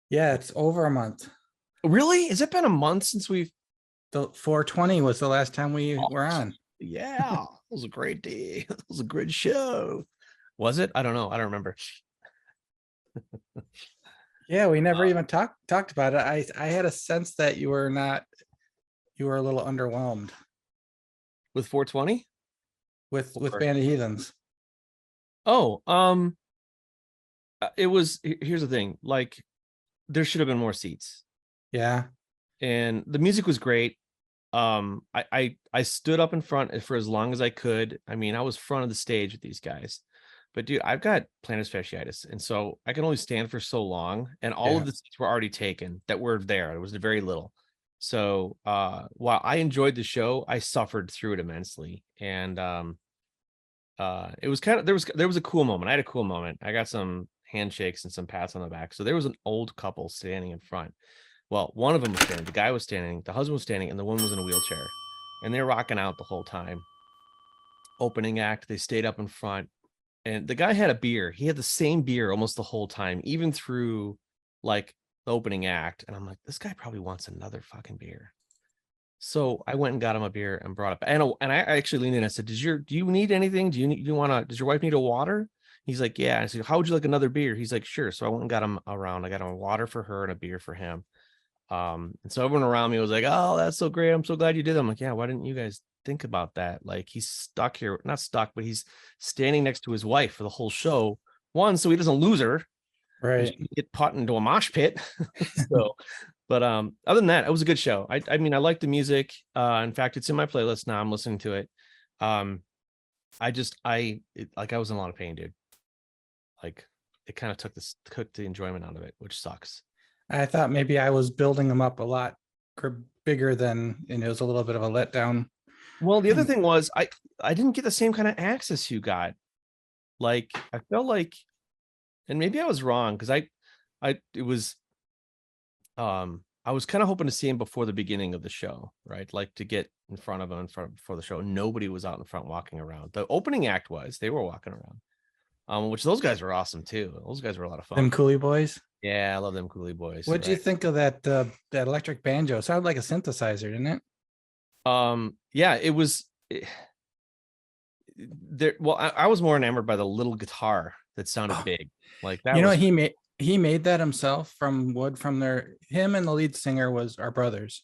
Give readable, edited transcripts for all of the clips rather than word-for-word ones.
Yeah, it's over a month. Really? Has it been a month since we've? The 420 was the last time we Oh, were on. yeah, it was a great day. It was a great show. Was it? I don't know. I don't remember. Yeah, we never even talked about it. I had a sense that you were a little underwhelmed With 420? with Or Band of Heathens. oh, it was. Here's the thing. Like, there should have been more seats, Yeah. and the music was great. I stood up in front for as long as I could. I mean, I was front of the stage with these guys. But dude, I've got plantar fasciitis, and so I can only stand for so long. And all of Yeah. the seats were already taken that were there. It was very little. So while I enjoyed the show, I suffered through it immensely. And it was kind of there was a cool moment. I had a cool moment. I got some handshakes and some pats on the back. So there was an old couple standing in front. Well, one of them was standing, the guy was standing, the husband was standing, and the woman was in a wheelchair. And they're rocking out the whole time. Opening act, they stayed up in front, and the guy had a beer. He had the same beer almost the whole time, even through like the opening act. And I'm like, this guy probably wants another fucking beer. So I went and got him a beer and brought it back. And I actually leaned in and I said, do you need anything? Do you want to, does your wife need a water? He's like, yeah. I said, how would you like another beer? He's like, sure. So I went and got him around. I got him a water for her and a beer for him. And so everyone around me was like, oh, that's so great. I'm so glad you did that. I'm like, yeah, why didn't you guys think about that? Like, he's stuck here, not stuck, but he's standing next to his wife for the whole show. One, so he doesn't lose her, because Right. you can get put into a mosh pit. So, but other than that, it was a good show. I mean, I like the music. In fact, it's in my playlist now. I'm listening to it. Um, like I was in a lot of pain, dude. Like, it kind of took the enjoyment out of it, which sucks. I thought maybe I was building them up a lot bigger than, and it was a little bit of a letdown. Well, the other And thing was I didn't get the same kind of access you got. Like, I felt like, and maybe I was wrong, because I it was I was kind of hoping to see him before the beginning of the show, right? Like, to get in front of him before the show. Nobody was out in front walking around. The opening act was, they were walking around. Which those guys were awesome too. Those guys were a lot of Them fun. Coulee Boys. Yeah, I love them Coulee Boys, What'd you right? think of that electric banjo? It sounded like a synthesizer, didn't it? Yeah, it was there. Well, I was more enamored by the little guitar that sounded Oh, big. Like, that you know was, he made that himself from wood from their him and the lead singer was our brothers.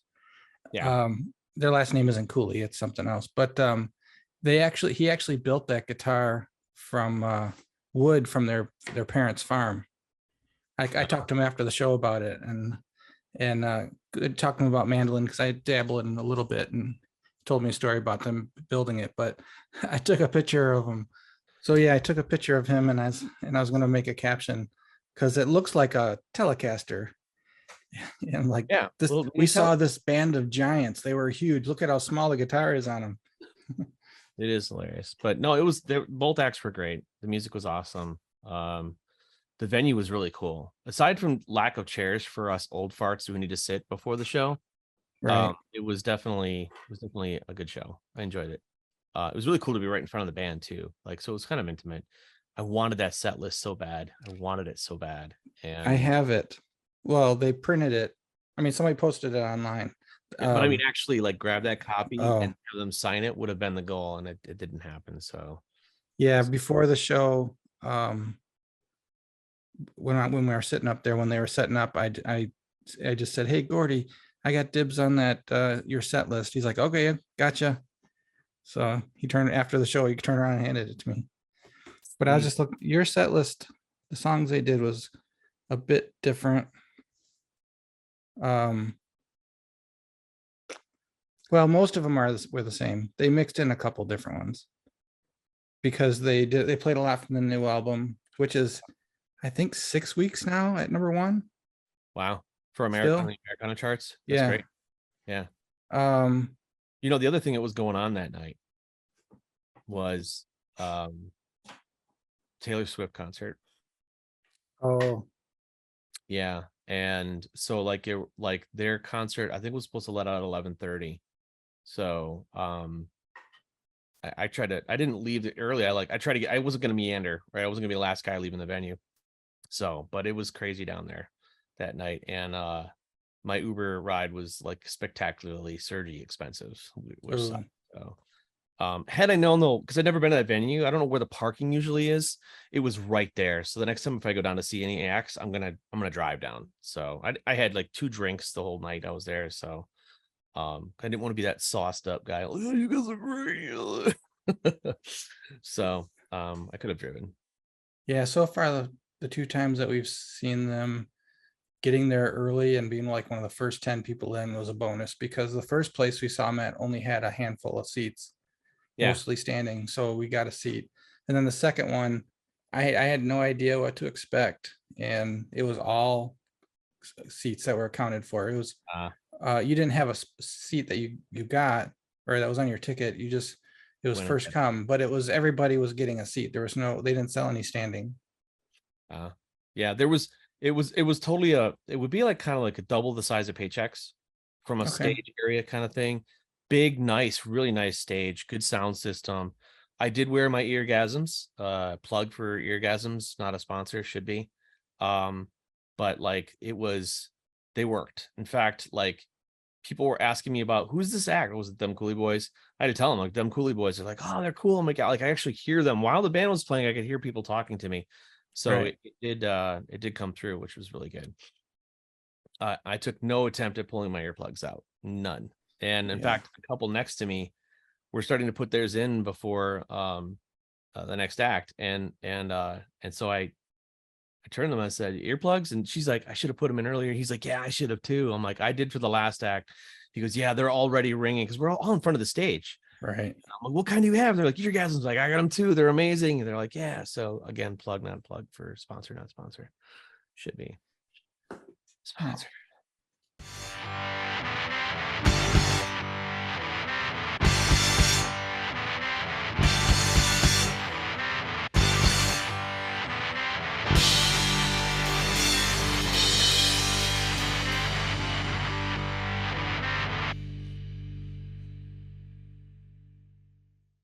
yeah. Their last name isn't Cooley, it's something else. But he actually built that guitar from wood from their parents' farm. I talked to him after the show about it, and talked to him about mandolin because I dabble in a little bit, and told me a story about them building it. But I took a picture of him. So yeah, I took a picture of him, and I was going to make a caption because it looks like a Telecaster. And like Yeah. this, Well, we me tell. saw this band of giants. They were huge. Look at how small the guitar is on them. It is hilarious, but no, it was, both acts were great. The music was awesome. The venue was really cool. Aside from lack of chairs for us old farts who need to sit before the show, Right. it was definitely a good show. I enjoyed it. It was really cool to be right in front of the band too. Like, so it was kind of intimate. I wanted that set list so bad. I wanted it so bad. I And have it. Well, they printed it. I mean, somebody posted it online. yeah, but I mean, Um, actually, like, grab that copy and oh, have them sign it would have been the goal, and it didn't happen. So yeah, it's, before the show, when we were sitting up there, when they were setting up, I just said, "Hey, Gordy, I got dibs on that your set list." He's like, "Okay, gotcha." So he turned after the show, he turned around and handed it to me. But I was just looking your set list. The songs they did was a bit different. Um, well, most of them were the same. They mixed in a couple different ones because they played a lot from the new album, which is I think 6 weeks now at number one. wow, for America, on Still, the Americana charts. That's yeah. great. Yeah. Um, The other thing that was going on that night was um Taylor Swift concert. oh, Yeah. And so, like their concert, I think, was supposed to let out at 11:30. So I tried to, I didn't leave it early. I tried to I wasn't gonna meander, right? I wasn't gonna be the last guy leaving the venue. So, but it was crazy down there. that night, and my Uber ride was like spectacularly surgy expensive, which Ooh. sucked. So had I known though, because I'd never been to that venue, I don't know where the parking usually is. It was right there. So the next time if I go down to see any acts, I'm gonna drive down. So I had like 2 drinks the whole night I was there. So I didn't want to be that sauced up guy. Like, oh, you guys are great. So I could have driven. Yeah, so far the 2 times that we've seen them, getting there early and being like one of the first 10 people in was a bonus, because the first place we saw them at only had a handful of seats, Yeah. mostly standing. So we got a seat. And then the second one, I had no idea what to expect. And it was all seats that were accounted for. It was, you didn't have a seat that you got, or that was on your ticket. You just, it was Went first ahead. come, but it was, everybody was getting a seat. There was no, they didn't sell any standing. Yeah, there was, it was totally it would be like kind of like a double the size of Paychecks from a Okay. stage area kind of thing. Big, nice, really nice stage, good sound system. I did wear my eargasms, plug for eargasms, not a sponsor, should be. But like it was, they worked. In fact, like people were asking me about who's this act? Was it Them Coulee Boys? I had to tell them like Them Coulee Boys. They're like, oh, they're cool. I'm like I actually hear them while the band was playing. I could hear people talking to me. So Right. it did come through, which was really good. I took no attempt at pulling my earplugs out, none. And in Yeah. fact, a couple next to me were starting to put theirs in before the next act, and so I turned to them and I said, earplugs, and she's like, I should have put them in earlier. He's like, yeah, I should have too. I'm like, I did for the last act. He goes, yeah, they're already ringing because we're all in front of the stage. Right. I'm like, what kind do you have? They're like, eargasms. Like, I got them too. They're amazing. And they're like, yeah. So again, plug, not plug for sponsor, not sponsor. Should be sponsor.